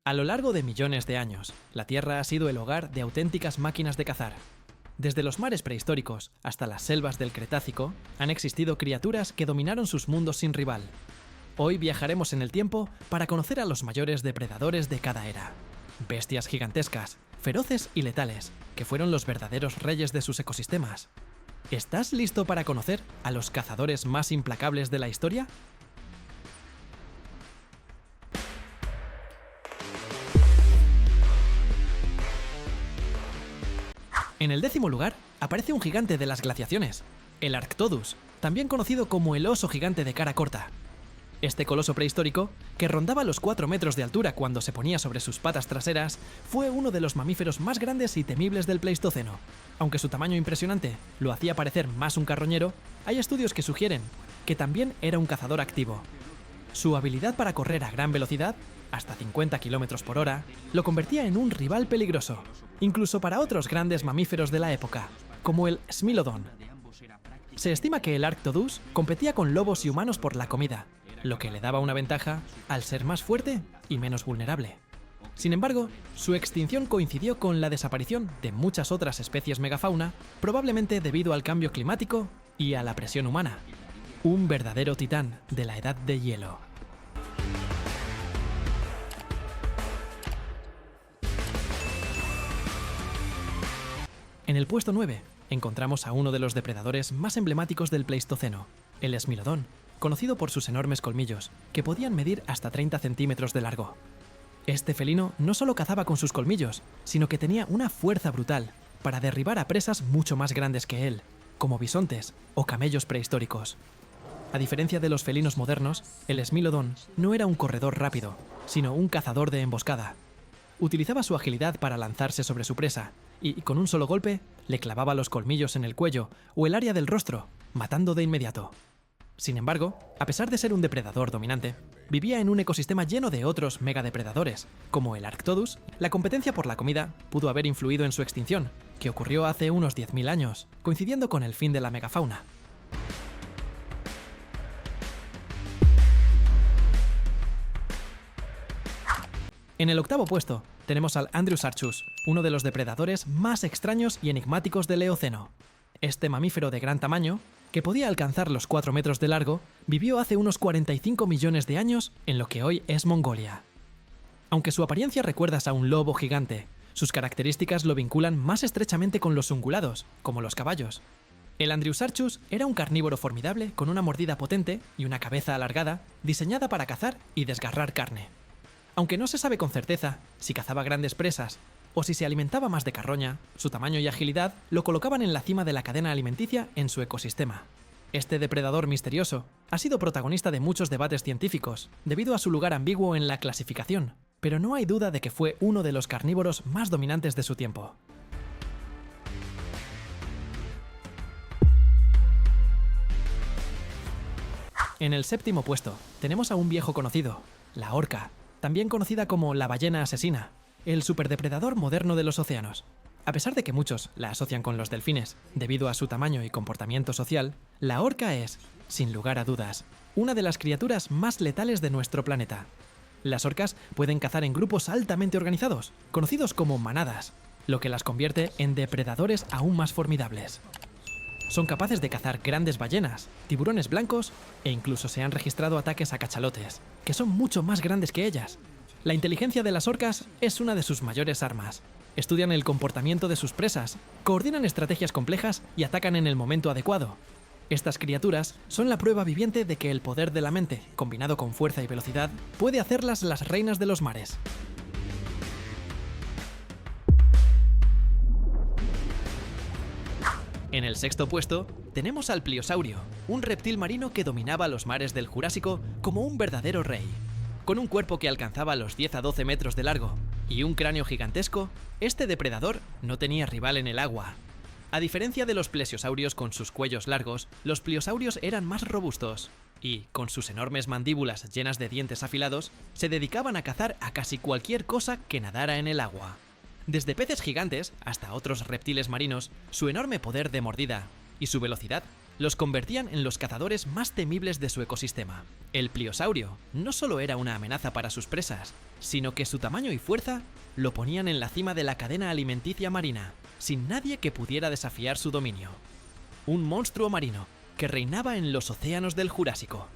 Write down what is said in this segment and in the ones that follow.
A lo largo de millones de años, la Tierra ha sido el hogar de auténticas máquinas de cazar. Desde los mares prehistóricos hasta las selvas del Cretácico, han existido criaturas que dominaron sus mundos sin rival. Hoy viajaremos en el tiempo para conocer a los mayores depredadores de cada era. Bestias gigantescas, feroces y letales, que fueron los verdaderos reyes de sus ecosistemas. ¿Estás listo para conocer a los cazadores más implacables de la historia? En el 10º lugar aparece un gigante de las glaciaciones, el Arctodus, también conocido como el oso gigante de cara corta. Este coloso prehistórico, que rondaba los 4 metros de altura cuando se ponía sobre sus patas traseras, fue uno de los mamíferos más grandes y temibles del Pleistoceno. Aunque su tamaño impresionante lo hacía parecer más un carroñero, hay estudios que sugieren que también era un cazador activo. Su habilidad para correr a gran velocidad, hasta 50 km por hora, lo convertía en un rival peligroso, incluso para otros grandes mamíferos de la época, como el Smilodon. Se estima que el Arctodus competía con lobos y humanos por la comida, lo que le daba una ventaja al ser más fuerte y menos vulnerable. Sin embargo, su extinción coincidió con la desaparición de muchas otras especies megafauna, probablemente debido al cambio climático y a la presión humana. Un verdadero titán de la Edad de Hielo. En el puesto 9 encontramos a uno de los depredadores más emblemáticos del Pleistoceno, el Smilodon, conocido por sus enormes colmillos, que podían medir hasta 30 centímetros de largo. Este felino no solo cazaba con sus colmillos, sino que tenía una fuerza brutal para derribar a presas mucho más grandes que él, como bisontes o camellos prehistóricos. A diferencia de los felinos modernos, el Smilodon no era un corredor rápido, sino un cazador de emboscada. Utilizaba su agilidad para lanzarse sobre su presa, y con un solo golpe le clavaba los colmillos en el cuello o el área del rostro, matando de inmediato. Sin embargo, a pesar de ser un depredador dominante, vivía en un ecosistema lleno de otros megadepredadores, como el Arctodus. La competencia por la comida pudo haber influido en su extinción, que ocurrió hace unos 10.000 años, coincidiendo con el fin de la megafauna. En el 8º puesto tenemos al Andrewsarchus, uno de los depredadores más extraños y enigmáticos del Eoceno. Este mamífero de gran tamaño, que podía alcanzar los 4 metros de largo, vivió hace unos 45 millones de años en lo que hoy es Mongolia. Aunque su apariencia recuerda a un lobo gigante, sus características lo vinculan más estrechamente con los ungulados, como los caballos. El Andrewsarchus era un carnívoro formidable con una mordida potente y una cabeza alargada, diseñada para cazar y desgarrar carne. Aunque no se sabe con certeza si cazaba grandes presas o si se alimentaba más de carroña, su tamaño y agilidad lo colocaban en la cima de la cadena alimenticia en su ecosistema. Este depredador misterioso ha sido protagonista de muchos debates científicos debido a su lugar ambiguo en la clasificación, pero no hay duda de que fue uno de los carnívoros más dominantes de su tiempo. En el 7º puesto tenemos a un viejo conocido, la orca, también conocida como la ballena asesina, el superdepredador moderno de los océanos. A pesar de que muchos la asocian con los delfines debido a su tamaño y comportamiento social, la orca es, sin lugar a dudas, una de las criaturas más letales de nuestro planeta. Las orcas pueden cazar en grupos altamente organizados, conocidos como manadas, lo que las convierte en depredadores aún más formidables. Son capaces de cazar grandes ballenas, tiburones blancos e incluso se han registrado ataques a cachalotes, que son mucho más grandes que ellas. La inteligencia de las orcas es una de sus mayores armas. Estudian el comportamiento de sus presas, coordinan estrategias complejas y atacan en el momento adecuado. Estas criaturas son la prueba viviente de que el poder de la mente, combinado con fuerza y velocidad, puede hacerlas las reinas de los mares. En el 6º puesto tenemos al Pliosaurio, un reptil marino que dominaba los mares del Jurásico como un verdadero rey. Con un cuerpo que alcanzaba los 10 a 12 metros de largo y un cráneo gigantesco, este depredador no tenía rival en el agua. A diferencia de los plesiosaurios con sus cuellos largos, los pliosaurios eran más robustos y, con sus enormes mandíbulas llenas de dientes afilados, se dedicaban a cazar a casi cualquier cosa que nadara en el agua. Desde peces gigantes hasta otros reptiles marinos, su enorme poder de mordida y su velocidad los convertían en los cazadores más temibles de su ecosistema. El pliosaurio no solo era una amenaza para sus presas, sino que su tamaño y fuerza lo ponían en la cima de la cadena alimenticia marina, sin nadie que pudiera desafiar su dominio. Un monstruo marino que reinaba en los océanos del Jurásico.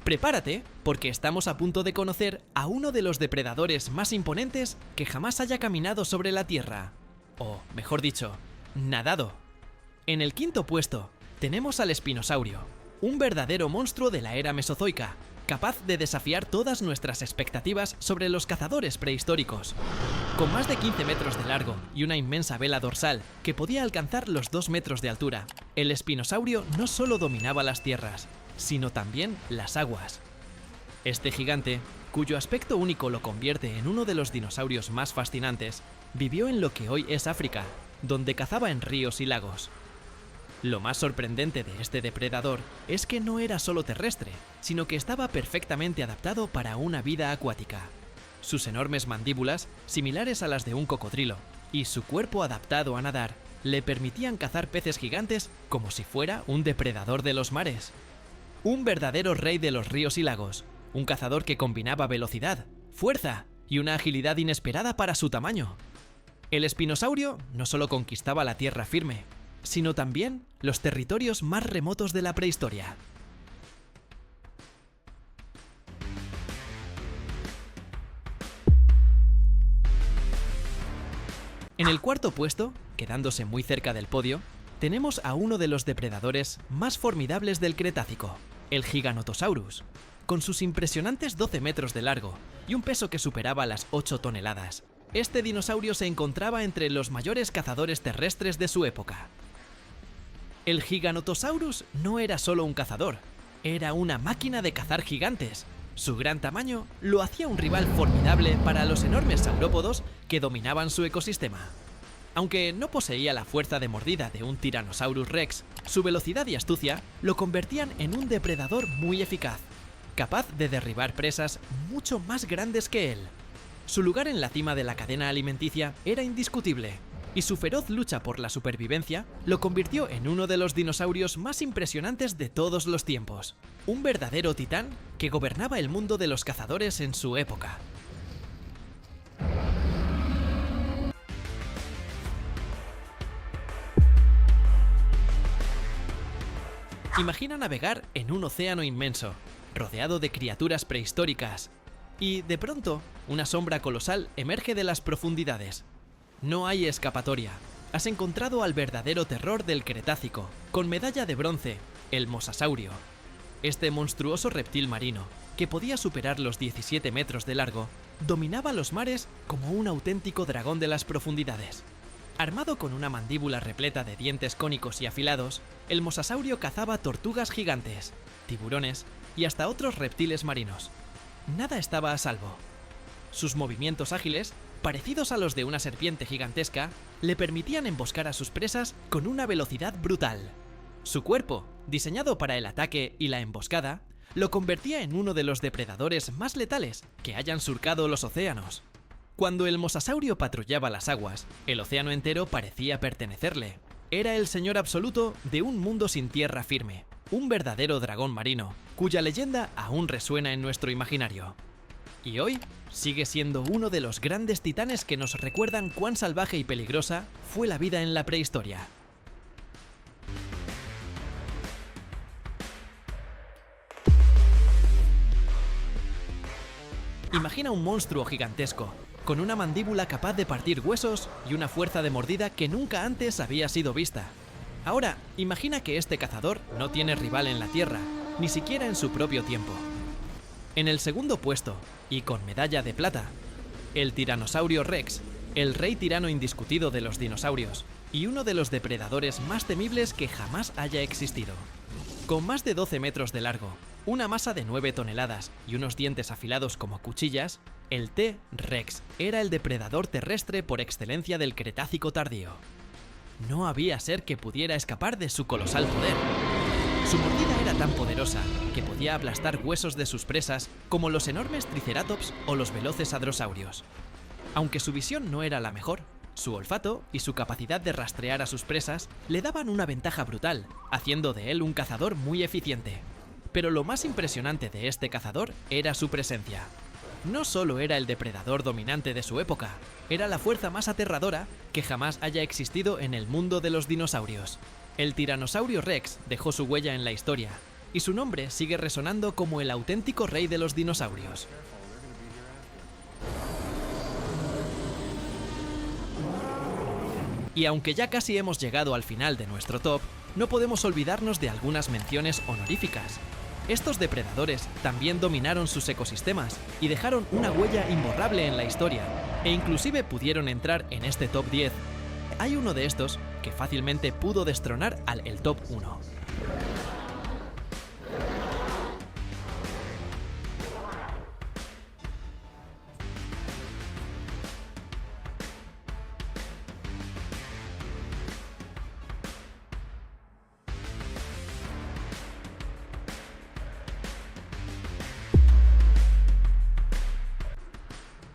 Prepárate, porque estamos a punto de conocer a uno de los depredadores más imponentes que jamás haya caminado sobre la Tierra. O, mejor dicho, nadado. En el quinto puesto, tenemos al espinosaurio, un verdadero monstruo de la era mesozoica, capaz de desafiar todas nuestras expectativas sobre los cazadores prehistóricos. Con más de 15 metros de largo y una inmensa vela dorsal que podía alcanzar los 2 metros de altura, el espinosaurio no solo dominaba las tierras, sino también las aguas. Este gigante, cuyo aspecto único lo convierte en uno de los dinosaurios más fascinantes, vivió en lo que hoy es África, donde cazaba en ríos y lagos. Lo más sorprendente de este depredador es que no era solo terrestre, sino que estaba perfectamente adaptado para una vida acuática. Sus enormes mandíbulas, similares a las de un cocodrilo, y su cuerpo adaptado a nadar, le permitían cazar peces gigantes como si fuera un depredador de los mares. Un verdadero rey de los ríos y lagos, un cazador que combinaba velocidad, fuerza y una agilidad inesperada para su tamaño. El espinosaurio no solo conquistaba la tierra firme, sino también los territorios más remotos de la prehistoria. En el cuarto puesto, quedándose muy cerca del podio, tenemos a uno de los depredadores más formidables del Cretácico, el Giganotosaurus, con sus impresionantes 12 metros de largo y un peso que superaba las 8 toneladas. Este dinosaurio se encontraba entre los mayores cazadores terrestres de su época. El Giganotosaurus no era solo un cazador, era una máquina de cazar gigantes. Su gran tamaño lo hacía un rival formidable para los enormes saurópodos que dominaban su ecosistema. Aunque no poseía la fuerza de mordida de un Tyrannosaurus Rex, su velocidad y astucia lo convertían en un depredador muy eficaz, capaz de derribar presas mucho más grandes que él. Su lugar en la cima de la cadena alimenticia era indiscutible, y su feroz lucha por la supervivencia lo convirtió en uno de los dinosaurios más impresionantes de todos los tiempos. Un verdadero titán que gobernaba el mundo de los cazadores en su época. Imagina navegar en un océano inmenso, rodeado de criaturas prehistóricas, y de pronto, una sombra colosal emerge de las profundidades. No hay escapatoria. Has encontrado al verdadero terror del Cretácico, con medalla de bronce, el mosasaurio. Este monstruoso reptil marino, que podía superar los 17 metros de largo, dominaba los mares como un auténtico dragón de las profundidades. Armado con una mandíbula repleta de dientes cónicos y afilados, el mosasaurio cazaba tortugas gigantes, tiburones y hasta otros reptiles marinos. Nada estaba a salvo. Sus movimientos ágiles, parecidos a los de una serpiente gigantesca, le permitían emboscar a sus presas con una velocidad brutal. Su cuerpo, diseñado para el ataque y la emboscada, lo convertía en uno de los depredadores más letales que hayan surcado los océanos. Cuando el mosasaurio patrullaba las aguas, el océano entero parecía pertenecerle. Era el señor absoluto de un mundo sin tierra firme, un verdadero dragón marino, cuya leyenda aún resuena en nuestro imaginario. Y hoy sigue siendo uno de los grandes titanes que nos recuerdan cuán salvaje y peligrosa fue la vida en la prehistoria. Imagina un monstruo gigantesco, con una mandíbula capaz de partir huesos y una fuerza de mordida que nunca antes había sido vista. Ahora, imagina que este cazador no tiene rival en la Tierra, ni siquiera en su propio tiempo. En el segundo puesto, y con medalla de plata, el Tyrannosaurio Rex, el rey tirano indiscutido de los dinosaurios, y uno de los depredadores más temibles que jamás haya existido. Con más de 12 metros de largo, una masa de 9 toneladas y unos dientes afilados como cuchillas, el T-Rex era el depredador terrestre por excelencia del Cretácico tardío. No había ser que pudiera escapar de su colosal poder. Su mordida era tan poderosa que podía aplastar huesos de sus presas como los enormes triceratops o los veloces hadrosaurios. Aunque su visión no era la mejor, su olfato y su capacidad de rastrear a sus presas le daban una ventaja brutal, haciendo de él un cazador muy eficiente. Pero lo más impresionante de este cazador era su presencia. No solo era el depredador dominante de su época, era la fuerza más aterradora que jamás haya existido en el mundo de los dinosaurios. El Tiranosaurio Rex dejó su huella en la historia, y su nombre sigue resonando como el auténtico rey de los dinosaurios. Y aunque ya casi hemos llegado al final de nuestro top, no podemos olvidarnos de algunas menciones honoríficas. Estos depredadores también dominaron sus ecosistemas y dejaron una huella imborrable en la historia, e inclusive pudieron entrar en este top 10. Hay uno de estos que fácilmente pudo destronar al el top 1.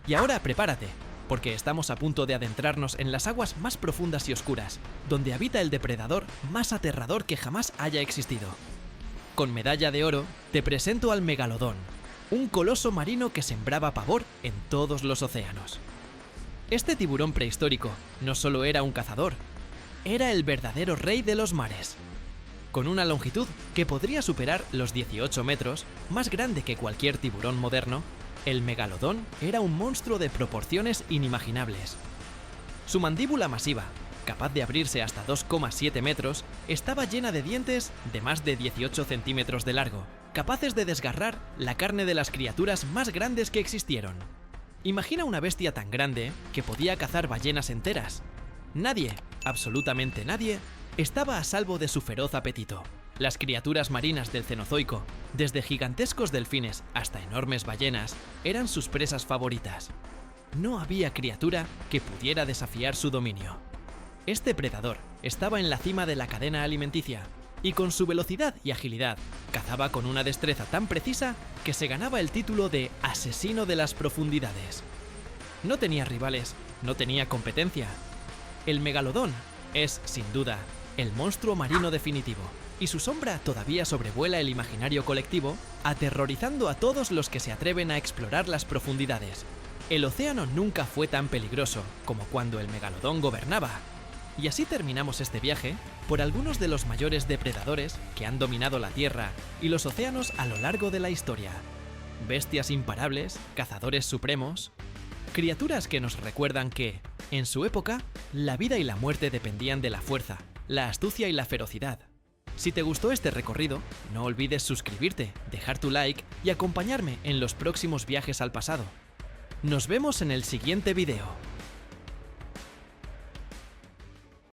Y ahora prepárate, porque estamos a punto de adentrarnos en las aguas más profundas y oscuras, donde habita el depredador más aterrador que jamás haya existido. Con medalla de oro, te presento al Megalodón, un coloso marino que sembraba pavor en todos los océanos. Este tiburón prehistórico no solo era un cazador, era el verdadero rey de los mares. Con una longitud que podría superar los 18 metros, más grande que cualquier tiburón moderno, el megalodón era un monstruo de proporciones inimaginables. Su mandíbula masiva, capaz de abrirse hasta 2,7 metros, estaba llena de dientes de más de 18 centímetros de largo, capaces de desgarrar la carne de las criaturas más grandes que existieron. Imagina una bestia tan grande que podía cazar ballenas enteras. Nadie, absolutamente nadie, estaba a salvo de su feroz apetito. Las criaturas marinas del Cenozoico, desde gigantescos delfines hasta enormes ballenas, eran sus presas favoritas. No había criatura que pudiera desafiar su dominio. Este predador estaba en la cima de la cadena alimenticia, y con su velocidad y agilidad, cazaba con una destreza tan precisa que se ganaba el título de asesino de las profundidades. No tenía rivales, no tenía competencia. El megalodón es, sin duda, el monstruo marino definitivo, y su sombra todavía sobrevuela el imaginario colectivo, aterrorizando a todos los que se atreven a explorar las profundidades. El océano nunca fue tan peligroso como cuando el megalodón gobernaba. Y así terminamos este viaje por algunos de los mayores depredadores que han dominado la Tierra y los océanos a lo largo de la historia. Bestias imparables, cazadores supremos, criaturas que nos recuerdan que, en su época, la vida y la muerte dependían de la fuerza, la astucia y la ferocidad. Si te gustó este recorrido, no olvides suscribirte, dejar tu like y acompañarme en los próximos viajes al pasado. Nos vemos en el siguiente video.